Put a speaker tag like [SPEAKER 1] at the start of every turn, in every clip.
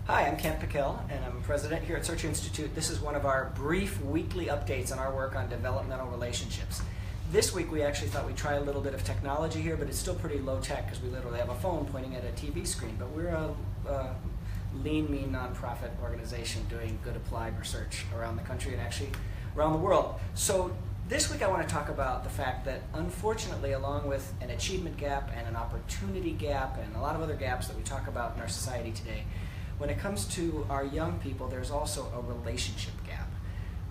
[SPEAKER 1] Hi, I'm Pekel, and I'm president here at Search Institute. This is one of our brief weekly updates on our work on developmental relationships. This week we actually thought we'd try a little bit of technology here, but it's still pretty low tech because we literally have a phone pointing at a TV screen. But we're a lean, mean nonprofit organization doing good applied research around the country and actually around the world. So this week I want to talk about the fact that unfortunately, along with an achievement gap and an opportunity gap and a lot of other gaps that we talk about in our society today, when it comes to our young people, there's also a relationship gap.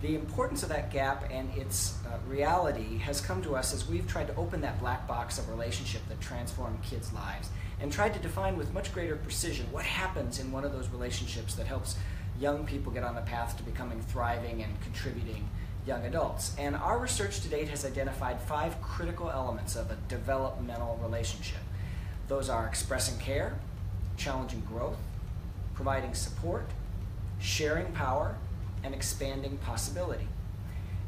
[SPEAKER 1] The importance of that gap and its reality has come to us as we've tried to open that black box of relationship that transform kids' lives and tried to define with much greater precision what happens in one of those relationships that helps young people get on the path to becoming thriving and contributing young adults. And our research to date has identified 5 critical elements of a developmental relationship. Those are expressing care, challenging growth, providing support, sharing power, and expanding possibility.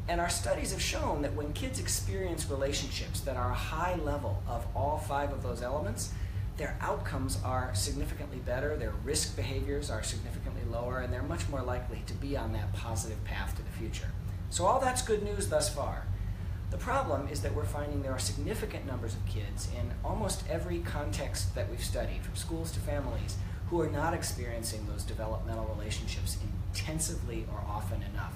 [SPEAKER 1] And our studies have shown that when kids experience relationships that are a high level of all 5 of those elements, their outcomes are significantly better, their risk behaviors are significantly lower, and they're much more likely to be on that positive path to the future. So all that's good news thus far. The problem is that we're finding there are significant numbers of kids in almost every context that we've studied, from schools to families, who are not experiencing those developmental relationships intensively or often enough.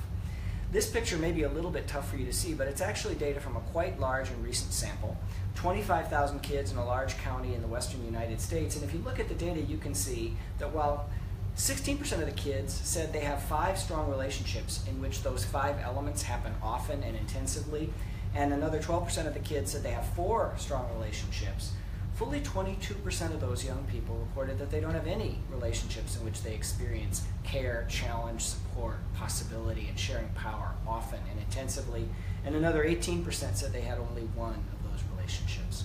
[SPEAKER 1] This picture may be a little bit tough for you to see, but it's actually data from a quite large and recent sample, 25,000 kids in a large county in the western United States. And if you look at the data, you can see that while 16% of the kids said they have 5 strong relationships in which those 5 elements happen often and intensively, and another 12% of the kids said they have 4 strong relationships, fully 22% of those young people reported that they don't have any relationships in which they experience care, challenge, support, possibility, and sharing power often and intensively, and another 18% said they had only one of those relationships.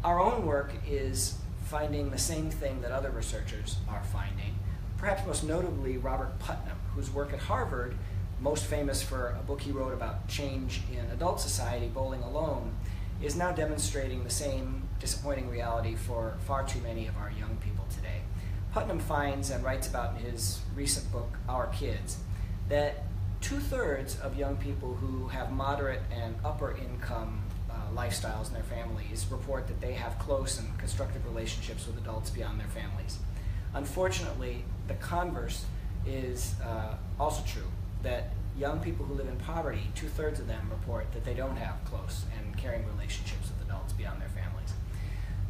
[SPEAKER 1] Our own work is finding the same thing that other researchers are finding, perhaps most notably Robert Putnam, whose work at Harvard, most famous for a book he wrote about change in adult society, Bowling Alone, is now demonstrating the same disappointing reality for far too many of our young people today. Putnam finds and writes about in his recent book, Our Kids, that 2/3 of young people who have moderate and upper income lifestyles in their families report that they have close and constructive relationships with adults beyond their families. Unfortunately, the converse is also true, that young people who live in poverty, 2/3 of them report that they don't have close and caring relationships with adults beyond their families.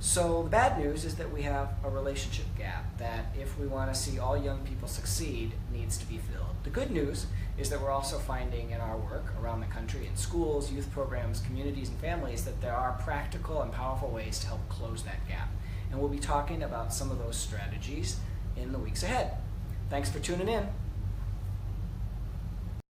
[SPEAKER 1] So the bad news is that we have a relationship gap that, if we want to see all young people succeed, needs to be filled. The good news is that we're also finding in our work around the country, in schools, youth programs, communities, and families, that there are practical and powerful ways to help close that gap. And we'll be talking about some of those strategies in the weeks ahead. Thanks for tuning in.